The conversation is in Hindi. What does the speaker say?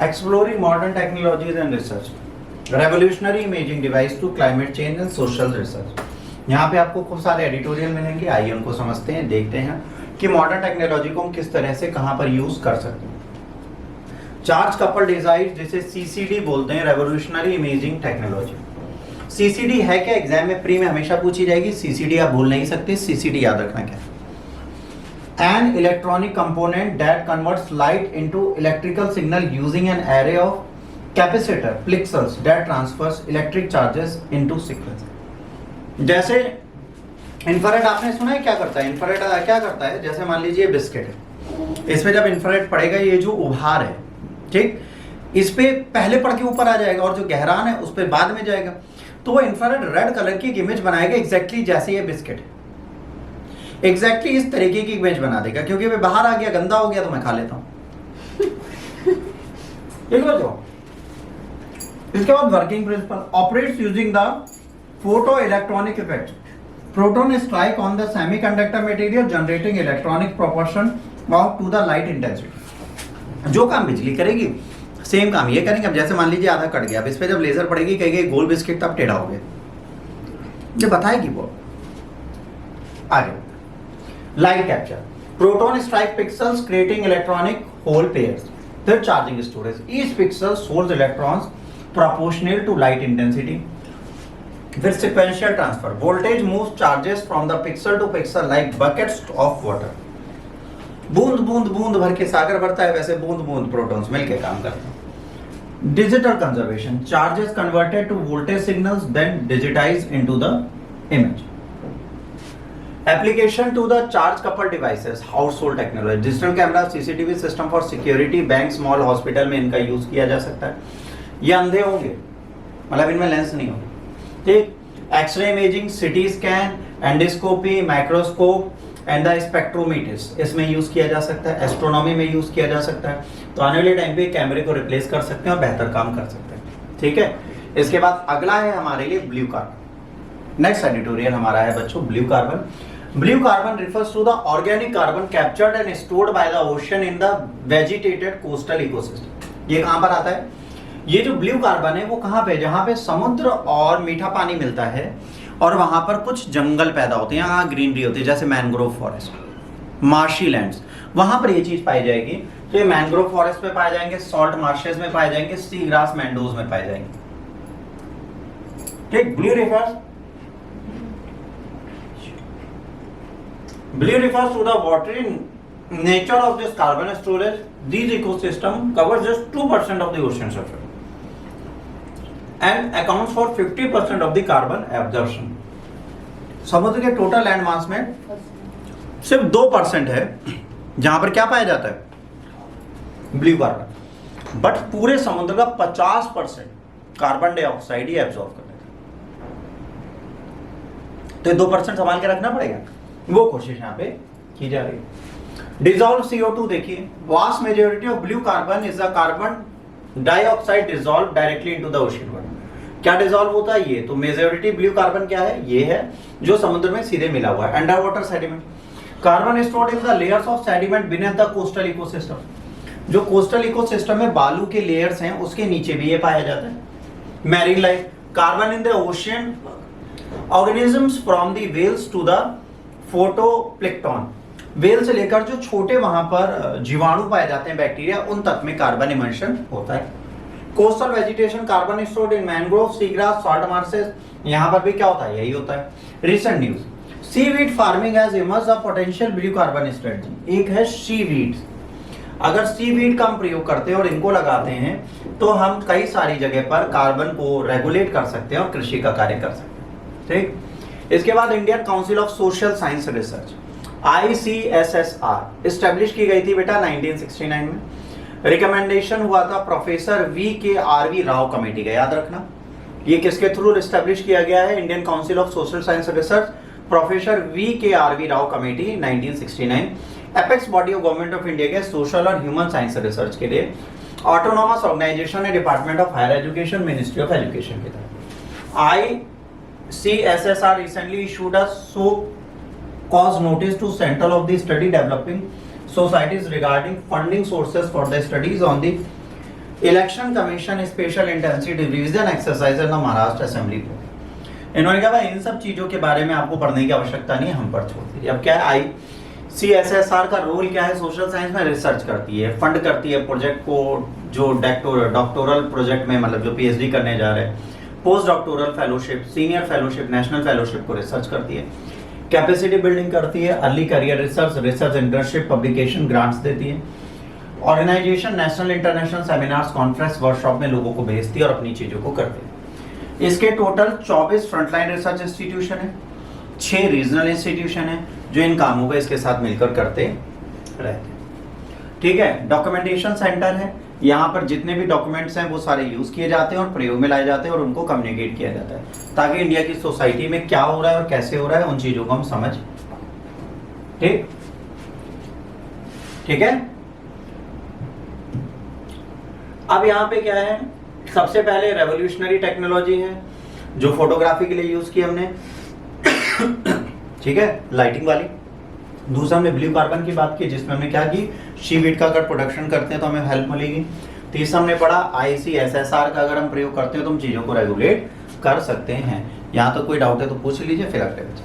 Exploring modern technologies and research. Revolutionary imaging device to climate change and social research. यहाँ पे आपको खूब सारे एडिटोरियल मिलेंगे, आइए उनको समझते हैं, देखते हैं कि मॉडर्न टेक्नोलॉजी को हम किस तरह से कहां पर यूज कर सकते हैं। चार्ज कपल डिजाइन जिसे सीसीडी बोलते हैं, रेवोल्यूशनरी इमेजिंग टेक्नोलॉजी। सीसीडी है क्या? एग्जाम में प्री में हमेशा पूछी जाएगी। सीसीडी आप भूल नहीं सकते, सीसीडी याद रखना क्या है। An electronic component that converts light into electrical signal using an array of capacitor pixels that transfers electric charges into sequence. जैसे इंफ्रारेड आपने सुना है क्या करता है? इंफ्रारेड क्या करता है? जैसे मान लीजिए बिस्किट है, इसमें जब इंफ्रारेड पड़ेगा, ये जो उभार है, ठीक, इस पे पहले पड़ के ऊपर आ जाएगा और जो गहरान है उस पे बाद में जाएगा, तो वो इंफ्रारेड रेड कलर की एक इमेज बनाएगा एग्जैक्टली जैसे ये बिस्किट है। एग्जैक्टली इस तरीके की इमेज बना देगा, क्योंकि वे बाहर आ गया, गंदा हो गया तो मैं खा लेता हूं। इसके बाद working principle operates using the photo electronic effect. Proton strike on the semiconductor material generating electronic proportion of to the light intensity. जो काम बिजली करेगी सेम काम ये करेंगे। अब जैसे मान लीजिए आधा कट गया, अब इस पे जब लेजर पड़ेगी कहेगी गोल बिस्किट, तब टेढ़ा हो गया, ये बताएगी वो। आगे light capture, proton strike pixels creating electronic hole pairs, फिर चार्जिंग स्टोरेज, ईच पिक्सल सोल्स electrons proportional to light intensity, फिर sequential transfer, voltage moves charges from the pixel to pixel like buckets of water. बूंद बूंद बूंद भर के सागर भरता है, वैसे बूंद बूंद प्रोटॉन्स मिलकर काम करते हैं। Digital conservation, charges converted to voltage signals then digitised into the image. Application to the charge couple devices, household technology, digital camera, CCTV system for security, bank, small hospital में इनका यूज किया जा सकता है। ये अंधे होंगे, मतलब इनमें लेंस नहीं होंगे, ठीक। X-ray imaging, CT scan, endoscopy, microscope and the spectrometers, इसमें यूज किया जा सकता है। एस्ट्रोनॉमी में यूज किया जा सकता है। तो आने वाले टाइम पे कैमरे को रिप्लेस कर सकते हैं और बेहतर काम कर सकते हैं, ठीक है। इसके बाद अगला है हमारे लिए ब्लू कार्बन। नेक्स्ट एडिटोरियल हमारा है बच्चों blue carbon. Blue carbon refers to the organic carbon captured and stored by the ocean in the vegetated coastal ecosystem. ये कहां पर आता है? ये जो ब्लू कार्बन है वो कहां पे? जहां पे समुद्र और मीठा पानी मिलता है और वहां पर कुछ जंगल पैदा होते हैं, यहाँ ग्रीनरी होती है, जैसे मैंग्रोव फॉरेस्ट, मार्शी लैंड्स, वहां पर ये चीज पाई जाएगी। तो ये मैंग्रोव फॉरेस्ट में पाए जाएंगे, सॉल्ट मार्शेस में पाए जाएंगे, सी ग्रास मैंडोज में पाए जाएंगे, ठीक। Blue refers to the watery nature of this carbon storage. These ecosystem covers just 2% of the ocean surface and accounts for 50% of the carbon absorption. समुद्र के टोटल लैंड मास में सिर्फ 2% है जहां पर क्या पाया जाता है? Blue carbon. बट पूरे समुद्र का 50% कार्बन डाइऑक्साइड ही एब्जॉर्ब कर लेता है। तो 2% संभाल के रखना पड़ेगा, वो कोशिश यहाँ पे की जा रही है। डिजॉल्व CO2 देखिए, vast majority of blue carbon is the carbon dioxide dissolve directly into the ocean water. क्या डिजॉल्व होता है? ये तो मेजॉरिटी ब्लू कार्बन क्या है? ये है जो समुद्र में सीधे मिला हुआ है। Under water sediment, carbon stored in the layers of sediment beneath the coastal ecosystem. जो कोस्टल इकोसिस्टम में बालू के लेयर्स हैं उसके नीचे भी ये पाया जाता है। Marine life, carbon in the ocean, organisms from the whales to the phytoplankton, whale से लेकर जो छोटे वहां पर जीवाणु पाए जाते हैं, बैक्टीरिया, उन तक में कार्बन इमल्शन होता है। Coastal vegetation, carbon stored in mangrove, sea grass, salt marches, यहां पर भी क्या होता है? यही होता है। Recent news, seaweed farming has emerged a potential blue carbon strategy. एक है सीवीड, अगर सीवीड का हम प्रयोग करते हैं और इनको लगाते हैं तो हम कई सारी जगह पर कार्बन को रेगुलेट कर सकते हैं और कृषि का कार्य कर सकते हैं, ठीक। इसके बाद Indian Council of Social Science research, ICSSR establish की गई थी बेटा 1969 में। रिकमेंडेशन हुआ था प्रोफेसर VKRV राव कमेटी का, याद रखना। ये किसके थ्रू एस्टेब्लिश किया गया है? Indian Council of Social Science Research, professor VKRV Rao committee 1969। Apex body of government of India के सोशल और ह्यूमन साइंस रिसर्च के लिए ऑटोनोमस ऑर्गेनाइजेशन है, department of higher education, ministry of education की तरफ। CSSR recently issued a so-cause notice to Central of the Study Developing Societies regarding funding sources for the studies on the election commission special intensive revision exercise in the Maharashtra assembly को। इन्होंने कहा भाई इन सब चीजों के बारे में आपको पढ़ने की आवश्यकता नहीं है, हम पर छोड़ दीजिए। अब क्या है, ICSSR का रोल क्या है, सोशल साइंस में रिसर्च करती है, फंड करती है प्रोजेक्ट को, जो डॉक्टोरल प्रोजेक्ट में मतलब जो PhD करने जा रहे हैं, post doctoral fellowship, senior fellowship, national fellowship को रिसर्च करती है, कैपेसिटी बिल्डिंग करती है, early career research, research internship, publication, grants देती है, organisation, national international seminars, conference, workshop में लोगों को भेजती है और अपनी चीजों को करती है। इसके टोटल 24 फ्रंटलाइन रिसर्च इंस्टीट्यूशन है, 6 रीजनल इंस्टीट्यूशन है जो इन कामों को इसके साथ मिलकर करते रहते हैं। ठीक है, डॉक्यूमेंटेशन सेंटर है, यहाँ पर जितने भी डॉक्यूमेंट्स हैं वो सारे यूज किए जाते हैं और प्रयोग में लाए जाते हैं और उनको कम्युनिकेट किया जाता है ताकि इंडिया की सोसाइटी में क्या हो रहा है और कैसे हो रहा है उन चीजों को हम समझ। ठीक ठीक है। अब यहाँ पे क्या है, सबसे पहले रेवोल्यूशनरी टेक्नोलॉजी है जो फोटोग्राफी के लिए यूज की हमने, ठीक है, लाइटिंग वाली। दूसरा हमने ब्लू कार्बन की बात की जिसमें हमने क्या की, शीवीट का अगर प्रोडक्शन करते हैं तो हमें हेल्प मिलेगी। तीसरा हमने पढ़ा ICSSR का अगर हम प्रयोग करते हैं तो हम चीजों को रेगुलेट कर सकते हैं। यहाँ तो कोई डाउट है तो पूछ लीजिए, फिर अगले बच्चे।